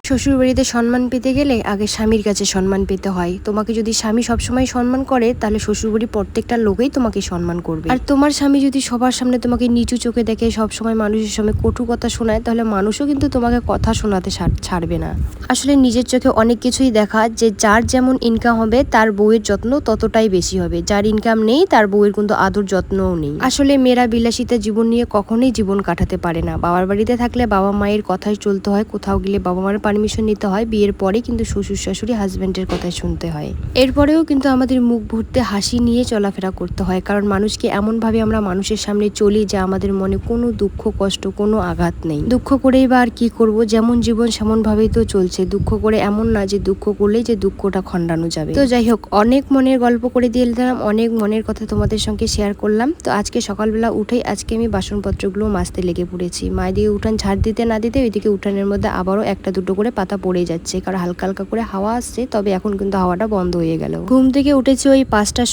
শ্বশুর বাড়িতে সম্মান পেতে গেলে আগে স্বামীর কাছে সম্মান পেতে হয়। তোমাকে যদি স্বামী সবসময় সম্মান করে তাহলে শ্বশুরবাড়ির প্রত্যেকটা লোকেই তোমাকে সম্মান করবে। আর তোমার স্বামী যদি সবার সামনে তোমাকে নিচু চোখে দেখে, সবসময় মানুষের সামনে কটু কথা শোনায়, তাহলে মানুষও কিন্তু তোমাকে কথা শোনাতে ছাড়বে না। আসলে নিজের চোখে অনেক কিছুই দেখা, যে যার যেমন ইনকাম হবে তার বউয়ের যত্ন ততটাই বেশি হবে, যার ইনকাম নেই তার বউয়ের কিন্তু আদর যত্নও নেই। আসলে মেয়েরা বিলাসিতা জীবন নিয়ে কখনোই জীবন কাটাতে পারে না। বাবার বাড়িতে থাকলে বাবা মায়ের কথাই চলতে হয়, কোথাও গেলে বাবা মায়ের পারমিশন নিতে হয়, বিয়ের পরে কিন্তু শ্বশুর শাশুড়ি হাজব্যান্ডের কথাই শুনতে হয়। এরপরেও কিন্তু আমাদের মুখ ভর্তি হাসি নিয়ে চলাফেরা করতে হয়, কারণ মানুষকে এমনভাবে আমরা মানুষের সামনে চলি যে আমাদের মনে কোনো দুঃখ কষ্ট কোনো আঘাত নেই। দুঃখ করেই বা আর কি করব, যেমন জীবন সেমন ভাবেই তো চলছে। দুঃখ করে এমন না যে দুঃখ করলেই যে দুঃখটা খণ্ডানো যাবে। তো যাই হোক, অনেক মনের গল্প করে দিয়ে দিলাম, অনেক মনের কথা তোমাদের সঙ্গে শেয়ার করলাম। তো আজকে সকালবেলা উঠেই আজকে আমি বাসনপত্রগুলো মাজতে লেগে পড়েছি। মায়ের দিকে উঠান ঝাড় দিতে না দিতে ওইদিকে উঠানের মধ্যে আবারও একটা দুটো করে পাতা পড়ে যাচ্ছে, কারণ হালকা হালকা করে হাওয়া আসছে, তবে এখন কিন্তু হাওয়াটা বন্ধ হয়ে গেল। ঘুম থেকে উঠেছি ওই 5টার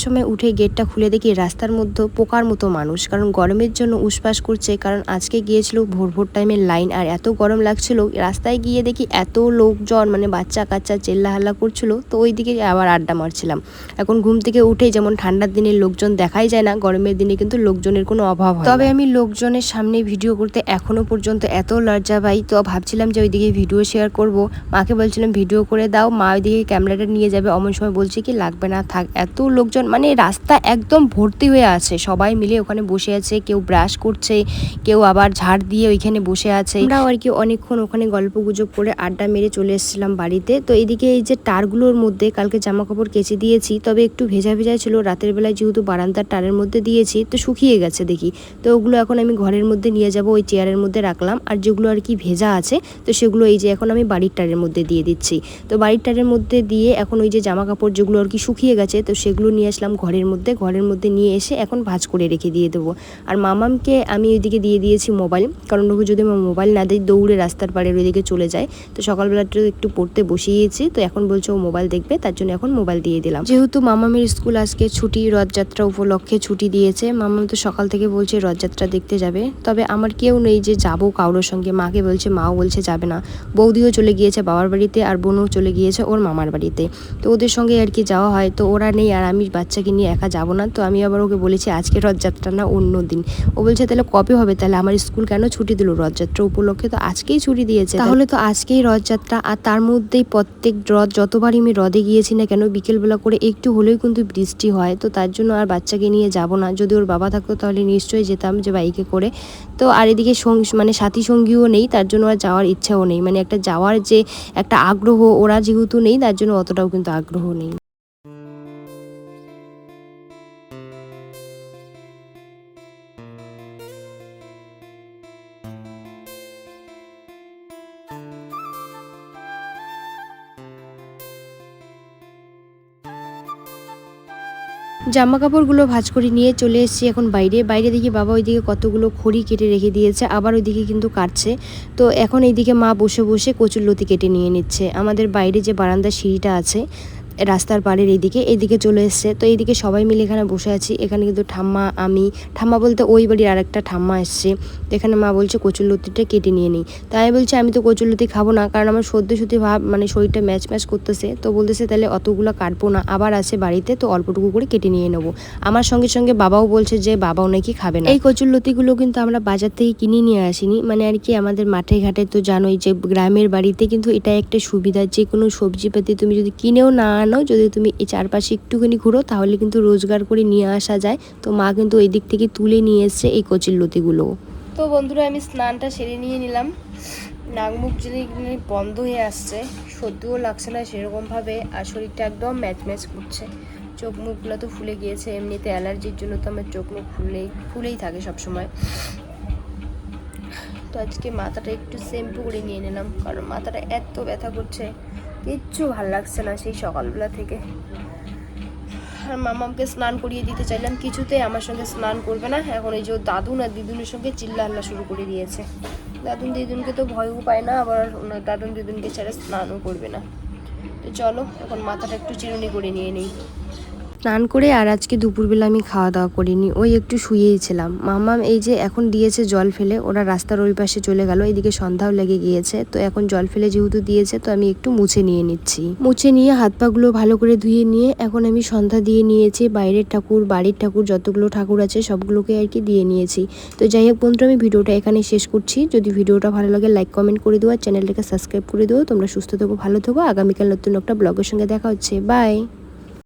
সময় উঠে গেটটা খুলে দেখি রাস্তার মধ্যে পোকার মতো মানুষ, কারণ গরমের জন্য উসপাস করছে। কারণ আজকে গিয়েছিল ভোর টাইমের লাইন, আর এত গরম লাগছিল, রাস্তায় গিয়ে দেখি এত লোকজন, মানে বাচ্চা কাচ্চা চেল্লা হাল্লা করছিল। তো ওইদিকে আবার আড্ডা মারছিলাম। এখন ঘুম থেকে উঠে যেমন ঠান্ডার দিনে লোকজন দেখাই যায় না, গরমের দিনে কিন্তু লোকজনের কোনো অভাব হয়। তবে আমি লোকজনের সামনে ভিডিও করতে এখনো পর্যন্ত এত লজ্জা পাই। তো ভাবছিলাম যে ওইদিকে ভিডিও শেয়ার করব, মাকে বলছিলাম ভিডিও করে দাও, মা ওইদিকে ক্যামেরাটা নিয়ে যাবে। অমন সময় বলছে কি লাগবে না, থাক। এত লোকজন, মানে রাস্তা একদম ভর্তি হয়ে আছে, সবাই মিলে ওখানে বসে আছে, কেউ ব্রাশ করছে, কেউ আবার ঝাড় দিয়ে ওইখানে বসে আছে। আমরাও আর কি অনেকক্ষণ ওখানে গল্প গুজব করে আড্ডা মেরে চলে এসেছিলাম বাড়িতে। তো এইদিকে এই যে তারগুলোর মধ্যে কালকে জামা কাপড় কেচে দিয়েছি, তবে একটু ভেজা ভেজা ছিল, রাতের বেলায় যেহেতু বারান্দার তারের মধ্যে দিয়েছি তো শুকিয়ে গেছে দেখি। তো ওগুলো এখন আমি ঘরের মধ্যে নিয়ে যাব, ওই চেয়ারের মধ্যে রাখলাম। আর যেগুলো আর কি ভেজা আছে তো সেগুলো এই যে এখন আমি বাড়ির টারের মধ্যে দিয়ে দিচ্ছি। তো বাড়ির টারের মধ্যে দিয়ে এখন ওই যে জামা কাপড় যেগুলো আর কি শুকিয়ে গেছে তো সেগুলো নিয়ে আসলাম ঘরের মধ্যে নিয়ে এসে এখন ভাঁজ করে রেখে দিয়ে দেবো। আর মামামকে আমি ওইদিকে দিয়ে দিয়েছি মোবাইল, কারণ ওকে যদি আমার মোবাইল না দিই দৌড়ে রাস্তার পাড়ের ওইদিকে চলে যায়। তো সকালবেলাটা একটু পড়তে বসিয়েছি, তো এখন বলছে ও মোবাইল দেখবে, তার জন্য এখন মোবাইল দিয়ে দিলাম। যেহেতু মামামের স্কুল আজকে ছুটি, রথযাত্রা উপলক্ষে ছুটি দিয়েছে। মামাম তো সকাল থেকে বলছে রথযাত্রা দেখতে যাবে, তবে আমার কেউ নেই যে যাবো কারোর সঙ্গে। মাকে বলছে, মাও বলছে যাবে না। বৌদিও চলে গিয়েছে বাবার বাড়িতে, আর বোনও চলে গিয়েছে ওর মামার বাড়িতে। তো ওদের সঙ্গে আর কি যাওয়া হয়, তো ওরা নেই, আর আমি বাচ্চাকে নিয়ে একা যাবো না। তো আমি আবার ওকে বলেছি আজকে রথযাত্রা না, অন্য দিন। ও বলছে তাহলে কবে হবে, তাহলে আমার স্কুল কেন ছুটি দিল রথযাত্রা উপলক্ষে, তো আজকেই ছুটি দিয়েছে, তাহলে তো আজকেই রথযাত্রা। আর তার মধ্যেই প্রত্যেক রথ যতবারই আমি রথে গিয়েছি না কেন বিকেলবেলা করে একটু হলেও কিন্তু বৃষ্টি হয়। তো তার জন্য আর বাচ্চাকে নিয়ে যাব না। যদি ওর বাবা থাকতো তাহলে নিশ্চয়ই যেতাম, যে বাইকে করে। তো আর এদিকে মানে সাথী সঙ্গীও নেই, তার জন্য আর যাওয়ার ইচ্ছাও নেই, মানে একটা যাওয়ার যে একটা আগ্রহ ওরা যেহেতু নেই তার জন্য অতটাও কিন্তু আগ্রহ নেই। জামা কাপড়গুলো ভাঁজ করে নিয়ে চলে এসেছি এখন বাইরে দেখি বাবা ওইদিকে কতগুলো খড়ি কেটে রেখে দিয়েছে, আবার ওইদিকে কিন্তু কাটছে। তো এখন এইদিকে মা বসে বসে কচুরলতি কেটে নিয়ে নিচ্ছে। আমাদের বাইরে যে বারান্দার সিঁড়িটা আছে রাস্তার পাড়ের এইদিকে চলে এসছে। তো এইদিকে সবাই মিলে এখানে বসে আছি। এখানে কিন্তু ঠাম্মা বলতে ওই বাড়ির আরেকটা ঠাম্মা এসছে। তো এখানে মা বলছে কচুরলতিটা কেটে নিয়ে নিই। তাই আমি বলছি আমি তো কচুরলতি খাবো না, কারণ আমার সর্দি ভাব, মানে শরীরটা ম্যাচ করতেছে। তো বলতেছে তাহলে অতগুলো কাটবো না, আবার আছে বাড়িতে, তো অল্পটুকু করে কেটে নিয়ে নেবো। আমার সঙ্গে বাবাও বলছে যে বাবাও নাকি খাবে না। এই কচুরলতিগুলো কিন্তু আমরা বাজার থেকে কিনে নিয়ে আসিনি, মানে আর কি আমাদের মাঠে ঘাটে তো জানোই যে গ্রামের বাড়িতে কিন্তু এটা একটা সুবিধা, যে কোনো সবজিপাতি তুমি যদি কিনেও না আনো, যদি তুমি এই চারপাশে একটুখানি ঘুরো তাহলে কিন্তু রোজগার করে নিয়ে আসা যায়। তো মা কিন্তু ওই দিক থেকে তুলে নিয়ে এসছে এই কচুরলতিগুলো। তো বন্ধুরা আমি স্নানটা সেরে নিয়ে নিলাম। নাক মুখ যদি বন্ধ হয়ে আসছে, সর্দিও লাগছে না সেরকমভাবে, আর শরীরটা একদম ম্যাচ করছে। চোখ মুখগুলো তো ফুলে গিয়েছে, এমনিতে অ্যালার্জির জন্য তো আমার চোখ মুখ ফুলেই থাকে সবসময়। তো আজকে মাথাটা একটু শ্যাম্পু করে নিয়ে নিলাম, কারণ মাথাটা এত ব্যথা করছে, কিচ্ছু ভাল লাগছে না সেই সকালবেলা থেকে। আর মামামকে স্নান করিয়ে দিতে চাইলাম, কিছুতেই আমার সঙ্গে স্নান করবে না। এখন এই যে দাদুন আর দিদুনের সঙ্গে চিল্লা শুরু করে দিয়েছে। দাদুন দিদুনকে তো ভয়ও পায় না, আবার দাদুন দিদুনকে ছাড়া স্নানও করবে না। তো চলো এখন মাথাটা একটু চিরুনি করে নিয়ে নিই। স্নান করে আর আজকে দুপুরবেলা আমি খাওয়া দাওয়া করিনি, ওই একটু শুয়েই ছিলাম। মাম্মাম এই যে এখন দিয়েছে জল ফেলে, ওরা রাস্তার ওই পাশে চলে গেল, এদিকে সন্ধ্যাও লেগে গিয়েছে। তো এখন জল ফেলে যেহেতু দিয়েছে তো আমি একটু মুছে নিয়ে নিচ্ছি। মুছে নিয়ে হাত পাগুলো ভালো করে ধুয়ে নিয়ে এখন আমি সন্ধ্যা দিয়ে নিয়েছি। বাইরের ঠাকুর, বাড়ির ঠাকুর, যতগুলো ঠাকুর আছে সবগুলোকে আর কি দিয়ে নিয়েছি। তো যাই হোক বন্ধুরা, আমি ভিডিওটা এখানে শেষ করছি। যদি ভিডিওটা ভালো লাগে লাইক কমেন্ট করে দিও আর চ্যানেলটাকে সাবস্ক্রাইব করে দিও। তোমরা সুস্থ থেকো, ভালো থেকো। আগামীকাল নতুন একটা ব্লগের সঙ্গে দেখা হচ্ছে। বাই।